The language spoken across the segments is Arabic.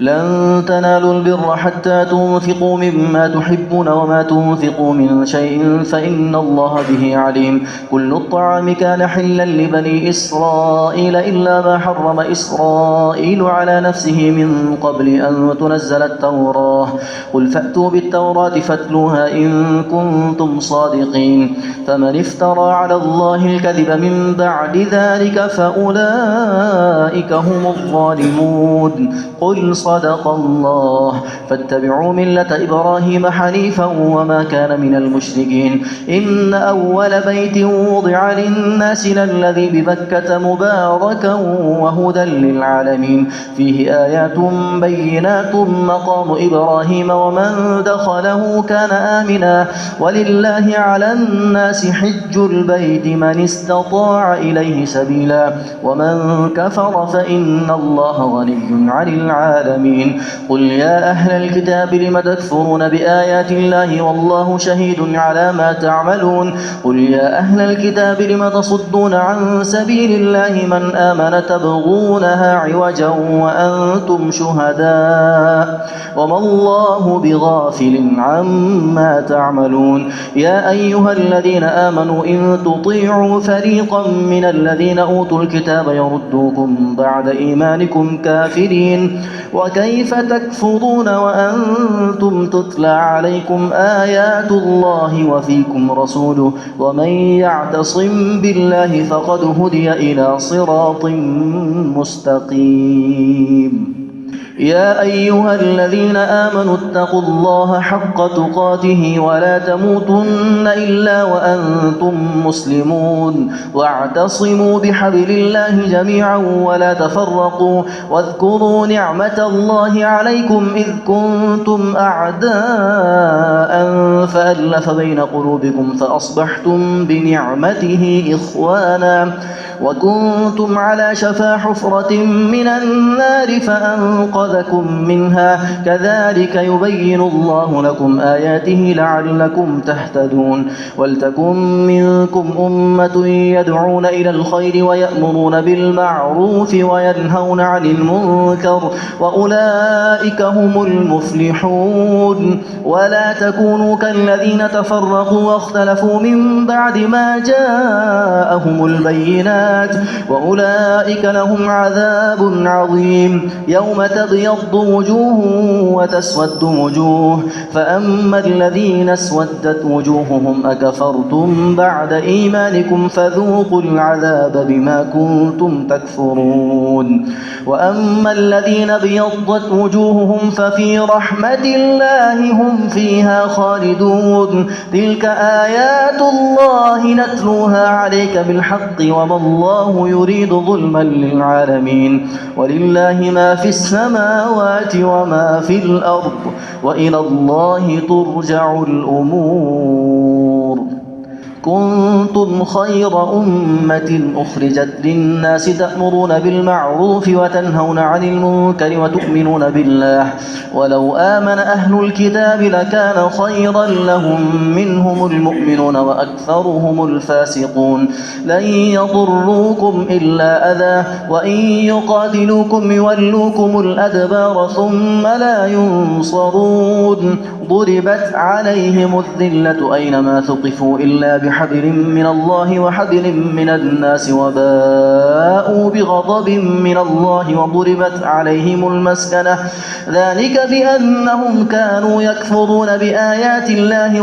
لن تنالوا البر حتى تنفقوا مما تحبون وما تنفقوا من شيء فإن الله به عليم. كل الطعام كان حلا لبني إسرائيل إلا ما حرم إسرائيل على نفسه من قبل أن تنزل التوراة. قل فأتوا بالتوراة فاتلوها إن كنتم صادقين. فمن افترى على الله الكذب من بعد ذلك فأولئك هم الظالمون. قل صدق الله. فاتبعوا ملة إبراهيم حنيفا وما كان من المشركين. إن أول بيت وضع للناس للذي ببكة مباركا وهدى للعالمين فيه آيات بينات مقام إبراهيم ومن دخله كان آمنا ولله على الناس حج البيت من استطاع إليه سبيلا ومن كفر فإن الله غني عن العالمين. قل يا أهل الكتاب لم تكفرون بآيات الله والله شهيد على ما تعملون. قل يا أهل الكتاب لم تصدون عن سبيل الله من آمن تبغونها عوجا وأنتم شهداء وما الله بغافل عما تعملون. يا أيها الذين آمنوا إن تطيعوا فريقا من الذين أوتوا الكتاب يردوكم بعد إيمانكم كافرين وكيف تكفرون وأنتم تتلى عليكم آيات الله وفيكم رسوله ومن يعتصم بالله فقد هدي إلى صراط مستقيم. يا أيها الذين آمنوا اتقوا الله حق تقاته ولا تموتن إلا وأنتم مسلمون واعتصموا بحبل الله جميعا ولا تفرقوا واذكروا نعمة الله عليكم إذ كنتم أعداء فألف بين قلوبكم فأصبحتم بنعمته إخوانا وكنتم على شفا حفرة من النار فأنقذكم منها كذلك يبين الله لكم آياته لعلكم تهتدون. ولتكن منكم أمة يدعون إلى الخير ويأمرون بالمعروف وينهون عن المنكر وأولئك هم المفلحون. ولا تكونوا كالذين تفرقوا واختلفوا من بعد ما جاءهم البينات وأولئك لهم عذاب عظيم. يوم تبيض وجوه وتسود وجوه فأما الذين اسودت وجوههم أكفرتم بعد إيمانكم فذوقوا العذاب بما كنتم تكفرون. وأما الذين ابيضت وجوههم ففي رحمة الله هم فيها خالدون. تلك آيات الله نتلوها عليك بالحق وما الله يريد ظلما للعالمين ولله ما في السماوات وما في الأرض وإلى الله ترجع الأمور. كنتم خير أمة أخرجت للناس تأمرون بالمعروف وتنهون عن المنكر وتؤمنون بالله ولو آمن أهل الكتاب لكان خيرا لهم منهم المؤمنون وأكثرهم الفاسقون. لن يضروكم إلا أذى وإن يقاتلوكم يولوكم الأدبار ثم لا ينصرون. ضربت عليهم الذلة أينما ثقفوا إلا بحبل من الله وحبل من الناس وباءوا بغضب من الله وضربت عليهم المسكنة ذلك بأنهم كانوا يكفرون بآيات الله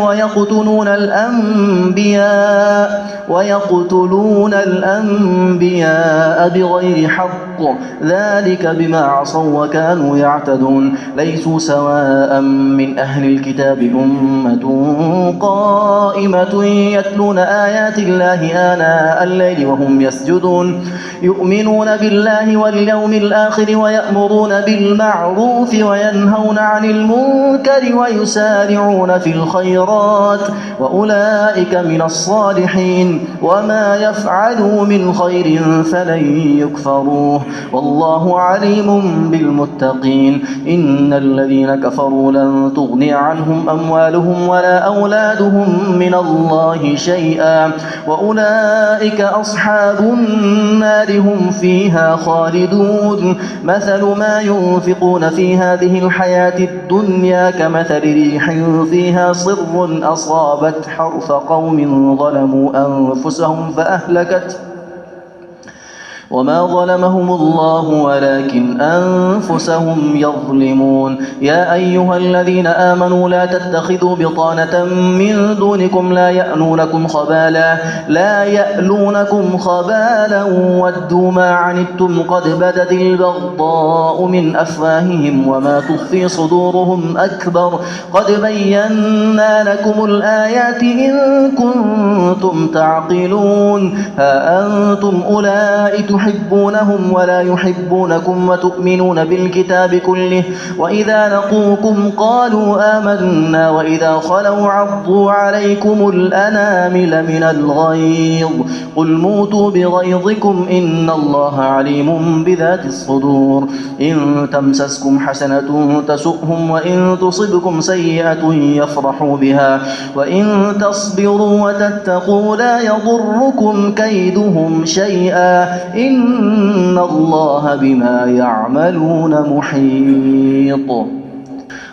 ويقتلون الأنبياء بغير حق ذلك بما عصوا وكانوا يعتدون. ليسوا سواء من أهل الكتاب أمة قائمة يتلون آيات الله آناء الليل وهم يسجدون يؤمنون بالله واليوم الآخر ويأمرون بالمعروف وينهون عن المنكر ويسارعون في الخيرات وأولئك من الصالحين وما يفعلوا من خير فلن يكفروه والله عليم بالمتقين. إن الذين كفروا لن تغني عنهم أموالهم ولا أولادهم من الله شيئا وأولئك أصحاب النار هم فيها خالدون مثل ما ينفقون في هذه الحياة الدنيا كمثل ريح فيها صر أصابت حرث قوم ظلموا أنفسهم فأهلكت وما ظلمهم الله ولكن أنفسهم يظلمون يا أيها الذين آمنوا لا تتخذوا بطانة من دونكم لا يألونكم خبالا ودوا ما عنتم قد بدت البغضاء من أفواههم وما تخفي صدورهم أكبر قد بينا لكم الآيات إن كنتم تعقلون ها أنتم أولئك تحبونهم ولا يحبونكم وتؤمنون بالكتاب كله وإذا لقوكم قالوا آمنا وإذا خلوا عضوا عليكم الأنامل من الغيظ قل موتوا بغيظكم إن الله عليم بذات الصدور إن تمسسكم حسنة تسؤهم وإن تصبكم سيئة يفرحوا بها وإن تصبروا وتتقوا لا يضركم كيدهم شيئا إن الله بما يعملون محيط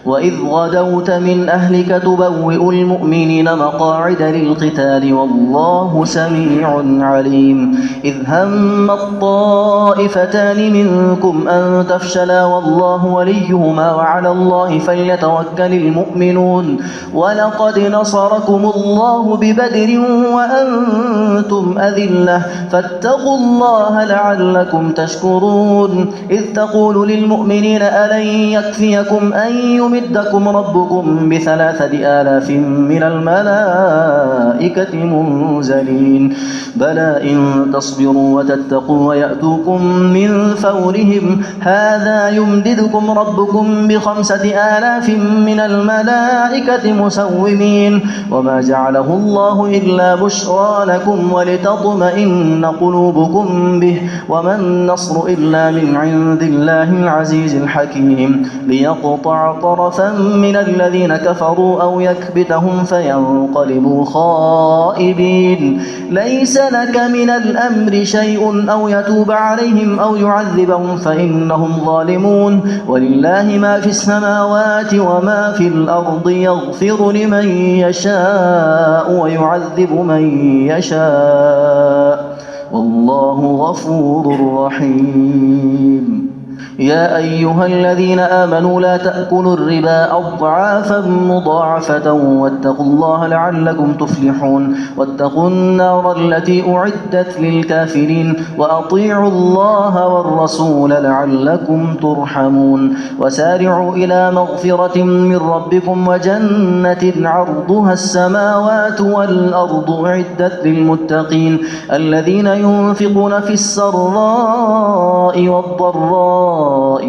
وإذ غدوت من أهلك تبوئ المؤمنين مقاعد للقتال والله سميع عليم إذ هم الطائفتان منكم أن تفشلا والله وليهما وعلى الله فليتوكل المؤمنون ولقد نصركم الله ببدر وأنتم أذلة فاتقوا الله لعلكم تشكرون إذ تقول للمؤمنين ألن يكفيكم أن يمدكم ربكم ب3,000 من الملائكة منزلين بلى إن تصبروا وتتقوا ويأتوكم من فورهم هذا يمددكم ربكم ب5,000 من الملائكة مسومين وما جعله الله إلا بشرى لكم ولتطمئن قلوبكم به وما النصر إلا من عند الله العزيز الحكيم ليقطع طرفا من الذين كفروا أو يكبتهم فينقلبوا خائبين ليس لك من الأمر شيء أو يتوب عليهم أو يعذبهم فإنهم ظالمون ولله ما في السماوات وما في الأرض يغفر لمن يشاء ويعذب من يشاء والله غفور رحيم يا أيها الذين آمنوا لا تأكلوا الربا أضعافا مضاعفة واتقوا الله لعلكم تفلحون واتقوا النار التي أعدت للكافرين وأطيعوا الله والرسول لعلكم ترحمون وسارعوا إلى مغفرة من ربكم وجنة عرضها السماوات والأرض أعدت للمتقين الذين ينفقون في السراء والضراء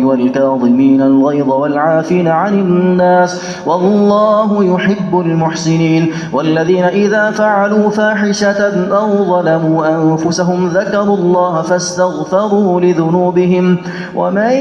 والكاظمين الغيظ والعافين عن الناس والله يحب المحسنين والذين إذا فعلوا فاحشة أو ظلموا أنفسهم ذكروا الله فاستغفروا لذنوبهم ومن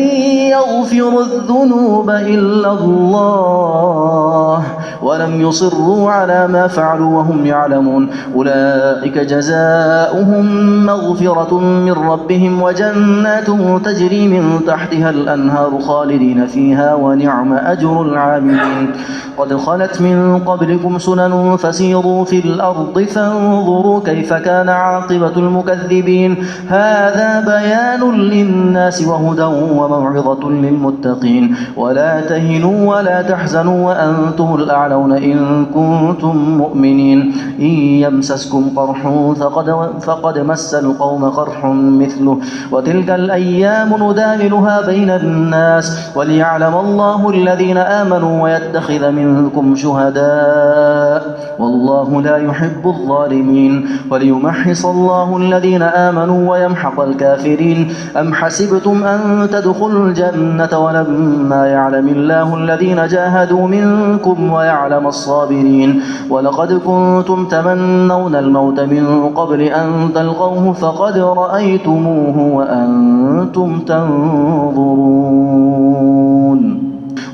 يغفر الذنوب إلا الله ولم يصروا على ما فعلوا وهم يعلمون أولئك جزاؤهم مغفرة من ربهم وجنات تجري من تحتها الأنهار خالدين فيها ونعم أجر العاملين قد خلت من قبلكم سنن فسيروا في الأرض فانظروا كيف كان عاقبة المكذبين هذا بيان للناس وهدى وموعظة للمتقين ولا تهنوا ولا تحزنوا وأنتم الأعلون إن كنتم مؤمنين إن يمسسكم قرح فقد مس القوم قرح مثله وتلك الأيام نداولها بين الناس وليعلم الله الذين آمنوا ويتخذ منكم شهداء والله لا يحب الظالمين وليمحص الله الذين آمنوا ويمحق الكافرين أم حسبتم أن تدخلوا الجنة ولما يعلم الله الذين جاهدوا منكم ويعلم الصابرين ولقد كنتم تمنون الموت من قبل أن تلقوه فقد رأيتموه وأنتم تنظرون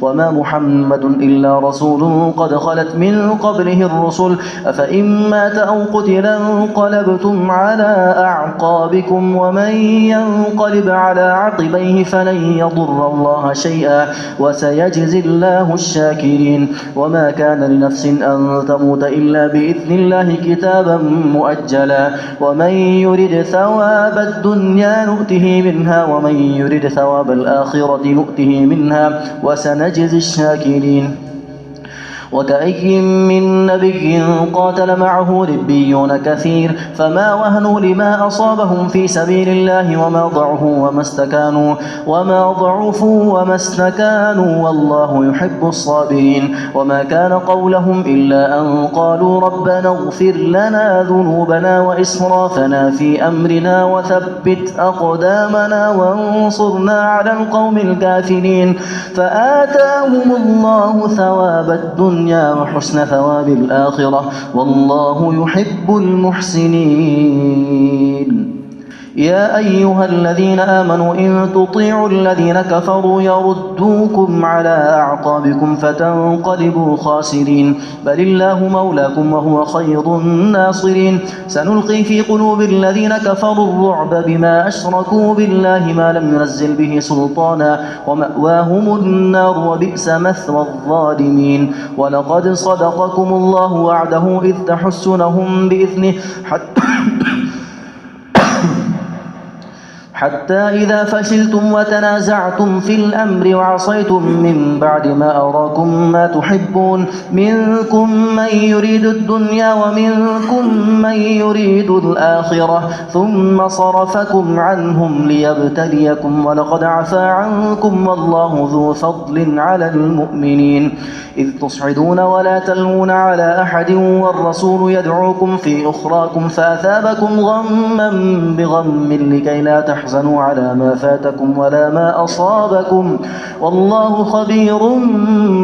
وما محمد إلا رسول قد خلت من قبله الرسل أفإن مات أو قتلا انقلبتم على أعقابكم ومن ينقلب على عقبيه فلن يضر الله شيئا وسيجزي الله الشاكرين وما كان لنفس أن تموت إلا بإذن الله كتابا مؤجلا ومن يرد ثواب الدنيا نؤته منها ومن يرد ثواب الآخرة نؤته منها وسنجزي الشاكرين وكأي من نبي قاتل معه ربيون كثير فما وهنوا لما أصابهم في سبيل الله وما ضعفوا وما استكانوا والله يحب الصابرين وما كان قولهم إلا أن قالوا ربنا اغفر لنا ذنوبنا وإسرافنا في أمرنا وثبت أقدامنا وانصرنا على القوم الكافرين فآتاهم الله ثواب الدنيا وحسن ثواب الآخرة والله يحب المحسنين يا أيها الذين آمنوا إن تطيعوا الذين كفروا يردوكم على أعقابكم فتنقلبوا خاسرين بل الله مولاكم وهو خير الناصرين سنلقي في قلوب الذين كفروا الرعب بما أشركوا بالله ما لم ينزل به سلطانا ومأواهم النار وبئس مثوى الظالمين ولقد صدقكم الله وعده إذ تحسونهم بإذنه حتى إذا فشلتم وتنازعتم في الأمر وعصيتم من بعد ما أراكم ما تحبون منكم من يريد الدنيا ومنكم من يريد الآخرة ثم صرفكم عنهم ليبتليكم ولقد عفا عنكم والله ذو فضل على المؤمنين إذ تصعدون ولا تلوون على أحد والرسول يدعوكم في أخراكم فأثابكم غما بغم لكي لا تحزنوا على ما فاتكم ولا ما أصابكم والله خبير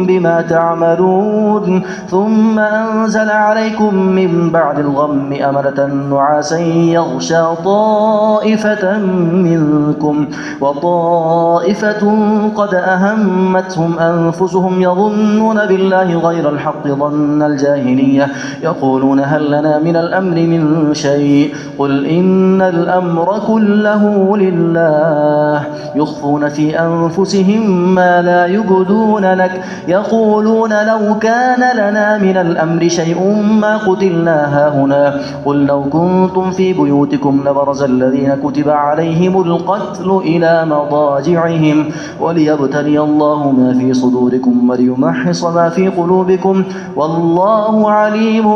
بما تعملون ثم أنزل عليكم من بعد الغم أمنة نعاسا يغشى طائفة منكم وطائفة قد أهمتهم أنفسهم يظنون بالله غير الحق ظن الجاهلية يقولون هل لنا من الأمر من شيء قل إن الأمر كله لله يخفون في أنفسهم ما لا يبدون لك يقولون لو كان لنا من الأمر شيء ما قتلنا هاهنا قل لو كنتم في بيوتكم لبرز الذين كتب عليهم القتل إلى مضاجعهم وليبتلي الله ما في صدوركم وليمحص ما في قلوبكم والله عليم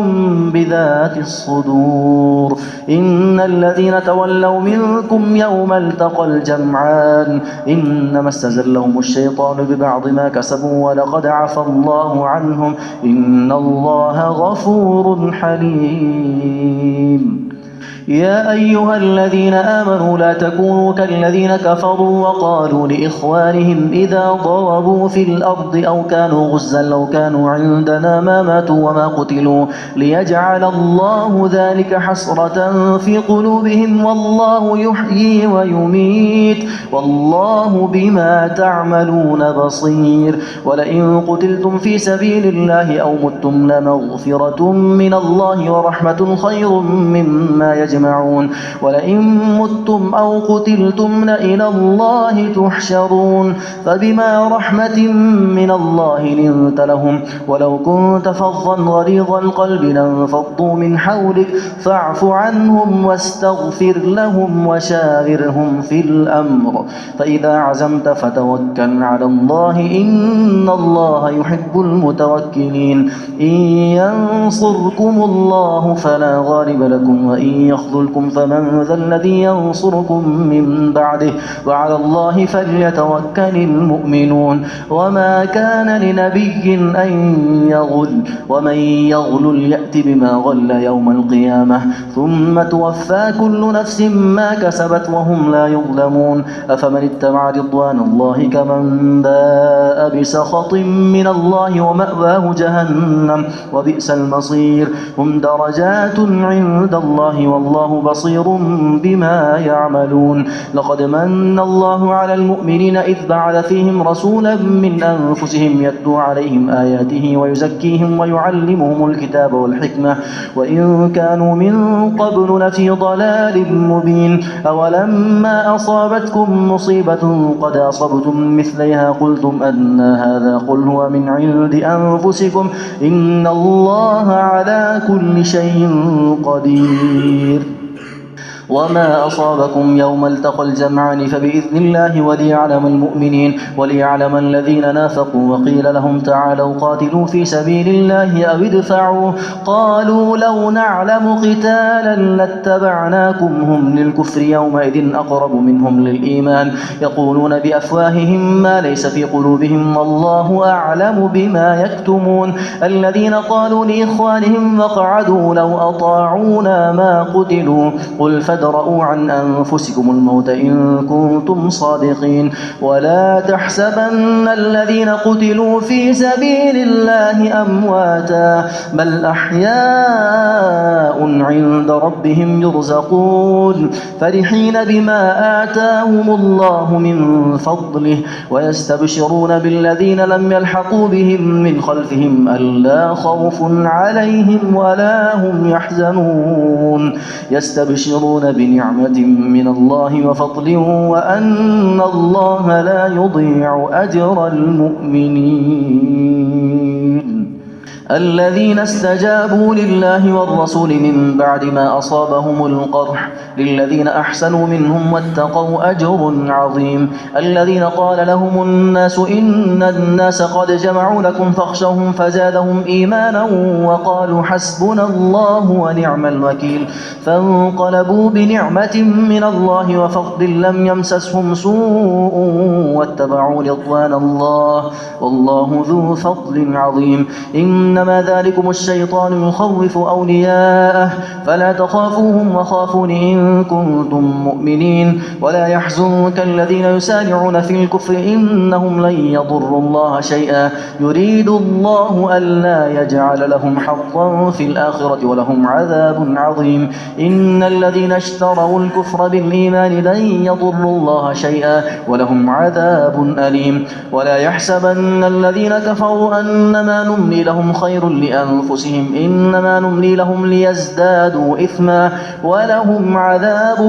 بذات الصدور إن الذين تولوا منكم يوم التقى الجمعان إنما استزلهم الشيطان ببعض ما كسبوا ولقد عفى الله عنهم إن الله غفور حليم يا أيها الذين آمنوا لا تكونوا كالذين كفروا وقالوا لإخوانهم إذا ضربوا في الأرض أو كانوا غزا لو كانوا عندنا ما ماتوا وما قتلوا ليجعل الله ذلك حسرة في قلوبهم والله يحيي ويميت والله بما تعملون بصير ولئن قتلتم في سبيل الله أو متم لمغفرة من الله ورحمة خير مما يجمعون ولئن متم أو قتلتم لإلى الله تحشرون فبما رحمة من الله لنت لهم ولو كنت فظا غليظ القلب لانفضوا من حولك فاعف عنهم واستغفر لهم وشاورهم في الأمر فإذا عزمت فتوكل على الله إن الله يحب المتوكلين إن ينصركم الله فلا غالب لكم وإن يخذلكم فمن ذا الذي ينصركم من بعده وعلى الله فليتوكل المؤمنون وما كان لنبي أن يغل ومن يغل يأت بما غل يوم القيامة ثم توفى كل نفس ما كسبت وهم لا يظلمون أفمن اتبع رضوان الله كمن باء بسخط من الله ومأواه جهنم وبئس المصير هم درجات عند الله والله بصير بما يعملون لقد من الله على المؤمنين إذ بعث فيهم رسولا من أنفسهم يتلو عليهم آياته ويزكيهم ويعلمهم الكتاب والحكمة وإن كانوا من قبل لفي ضلال مبين أولما أصابتكم مصيبة قد أصبتم مثليها قلتم أن هذا قل هو من عند أنفسكم إن الله على كل شيء قدير وما أصابكم يوم التقى الجمعان فبإذن الله وليعلم المؤمنين وليعلم الذين نافقوا وقيل لهم تعالوا قاتلوا في سبيل الله أو ادفعوا قالوا لو نعلم قتالا لاتبعناكم هم للكفر يومئذ أقرب منهم للإيمان يقولون بأفواههم ما ليس في قلوبهم والله أعلم بما يكتمون الذين قالوا لإخوانهم وقعدوا لو أطاعونا ما قتلوا قل فادرءوا عن أنفسكم الموت إن كنتم صادقين ولا تحسبن الذين قتلوا في سبيل الله أمواتا بل أحياء عند ربهم يرزقون فرحين بما آتاهم الله من فضله ويستبشرون بالذين لم يلحقوا بهم من خلفهم ألا خوف عليهم ولا هم يحزنون يستبشرون بنعمة من الله وفضل وأن الله لا يضيع أجر المؤمنين الذين استجابوا لله والرسول من بعد ما أصابهم القرح للذين أحسنوا منهم واتقوا أجر عظيم الذين قال لهم الناس إن الناس قد جمعوا لكم فاخشوهم فزادهم إيمانا وقالوا حسبنا الله ونعم الوكيل فانقلبوا بنعمة من الله وفضل لم يمسسهم سوء واتبعوا رضوان الله والله ذو فضل عظيم إنما ذلكم الشيطان يخوف أولياءه فلا تخافوهم وخافون إن كنتم مؤمنين ولا يحزنك الذين يسارعون في الكفر إنهم لن يضروا الله شيئا يريد الله ألا يجعل لهم حظا في الآخرة ولهم عذاب عظيم إن الذين اشتروا الكفر بالإيمان لن يضروا الله شيئا ولهم عذاب أليم ولا يحسبن الذين كفروا أنما نملي لهم خير لأنفسهم إنما نملي لهم ليزدادوا إثما ولهم عذاب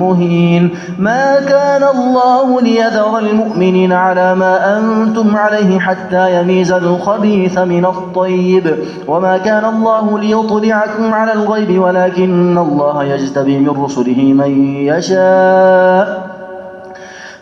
مهين ما كان الله ليذر المؤمنين على ما أنتم عليه حتى يميز الخبيث من الطيب وما كان الله ليطلعكم على الغيب ولكن الله يجتبي من رسله من يشاء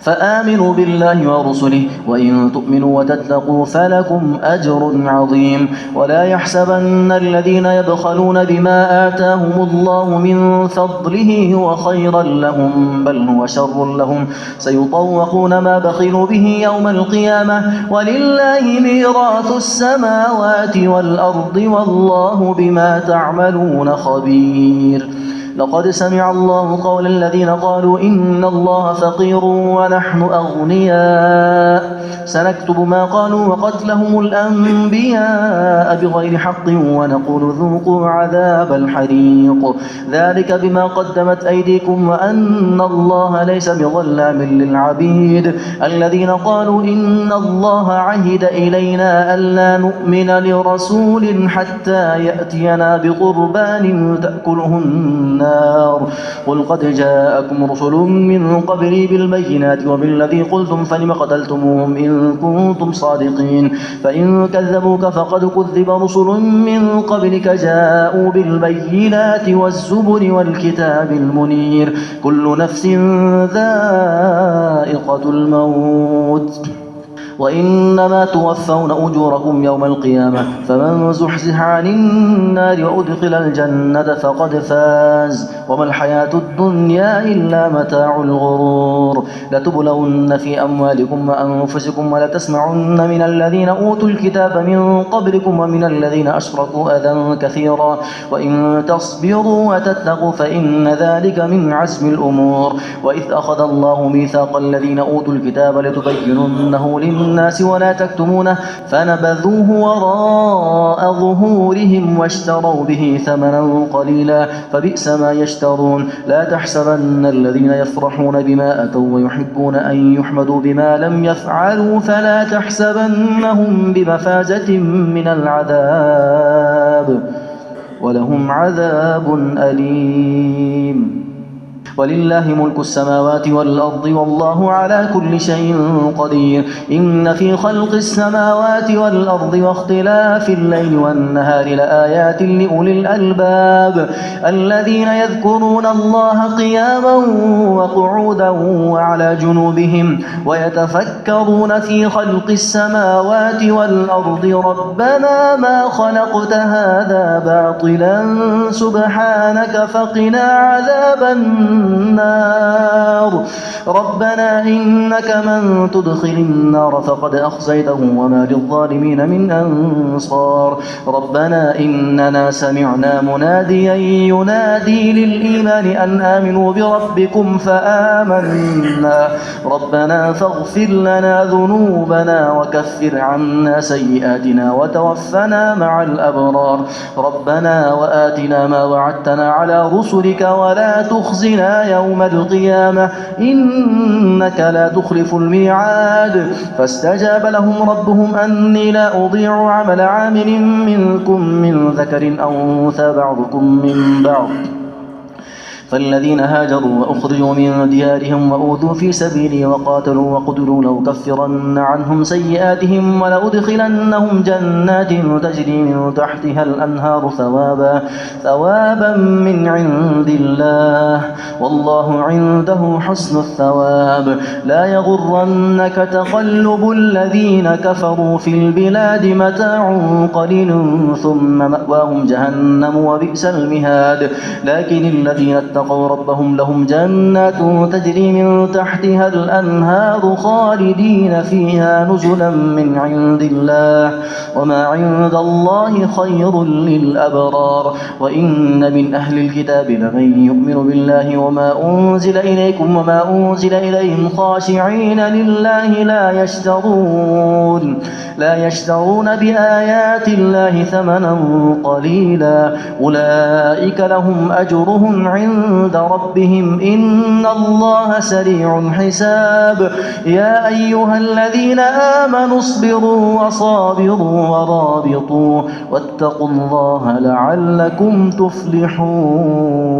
فآمنوا بالله ورسله وإن تؤمنوا وتتقوا فلكم أجر عظيم ولا يحسبن الذين يبخلون بما آتاهم الله من فضله هو خيرا لهم بل هو شر لهم سيطوقون ما بخلوا به يوم القيامة ولله ميراث السماوات والأرض والله بما تعملون خبير لقد سمع الله قول الذين قالوا إن الله فقير ونحن أغنياء سنكتب ما قالوا وقتلهم الأنبياء بغير حق ونقول ذوقوا عذاب الحريق ذلك بما قدمت أيديكم وأن الله ليس بظلام للعبيد الذين قالوا إن الله عهد إلينا ألا نؤمن لرسول حتى يأتينا بقربان تأكله النار قل قد جاءكم رسل من قبلي بالبينات وبالذي قلتم فلم قتلتموهم إن كنتم صادقين فإن كذبوك فقد كذب رسل من قبلك جاءوا بالبينات والزبر والكتاب المنير كل نفس ذائقة الموت وإنما توفون أجوركم يوم القيامة فمن زحزح عن النار وأدخل الجنة فقد فاز وما الحياة الدنيا إلا متاع الغرور لتبلون في أموالكم وأنفسكم ولتسمعن من الذين أوتوا الكتاب من قبلكم ومن الذين أشركوا أذى كثيرا وإن تصبروا وتتقوا فإن ذلك من عزم الأمور وإذ أخذ الله ميثاق الذين أوتوا الكتاب لتبيننه للناس الناس ولا تكتمونه فنبذوه وراء ظهورهم واشتروا به ثمنا قليلا فبئس ما يشترون لا تحسبن الذين يفرحون بما أتوا ويحبون أن يحمدوا بما لم يفعلوا فلا تحسبنهم بمفازة من العذاب ولهم عذاب أليم ولله ملك السماوات والأرض والله على كل شيء قدير إن في خلق السماوات والأرض واختلاف الليل والنهار لآيات لأولي الألباب الذين يذكرون الله قياما وقعودا وعلى جنوبهم ويتفكرون في خلق السماوات والأرض ربنا ما خلقت هذا باطلا سبحانك فقنا عذاب النار ربنا إنك من تدخل النار فقد أخزيته وما للظالمين من أنصار ربنا إننا سمعنا مناديا ينادي للإيمان أن آمنوا بربكم فآمنا ربنا فاغفر لنا ذنوبنا وكفر عنا سيئاتنا وتوفنا مع الأبرار ربنا وآتنا ما وعدتنا على رسلك ولا تخزنا يوم القيامة إنك لا تخلف الميعاد فاستجاب لهم ربهم أني لا أضيع عمل عامل منكم من ذكر أو أنثى بعضكم من بعض فالذين هاجروا وأخرجوا من ديارهم وأوذوا في سبيلي وقاتلوا وقتلوا لأكفرن عنهم سيئاتهم ولأدخلنهم جنات تجري من تحتها الأنهار ثوابا من عند الله والله عنده حسن الثواب لا يغرنك تقلب الذين كفروا في البلاد متاع قليل ثم مأواهم جهنم وبئس المهاد لكن الذين اتقوا ربهم لهم جنات تجري من تحتها الأنهار خالدين فيها نزلا من عند الله وما عند الله خير للأبرار وإن من أهل الكتاب لمن يؤمن بالله وما أنزل إليكم وما أنزل إليهم خاشعين لله لا يشترون بآيات الله ثمنا قليلا أولئك لهم أجرهم عند ربهم إن الله سريع الحساب يا أيها الذين آمنوا اصبروا وصابروا ورابطوا واتقوا الله لعلكم تفلحون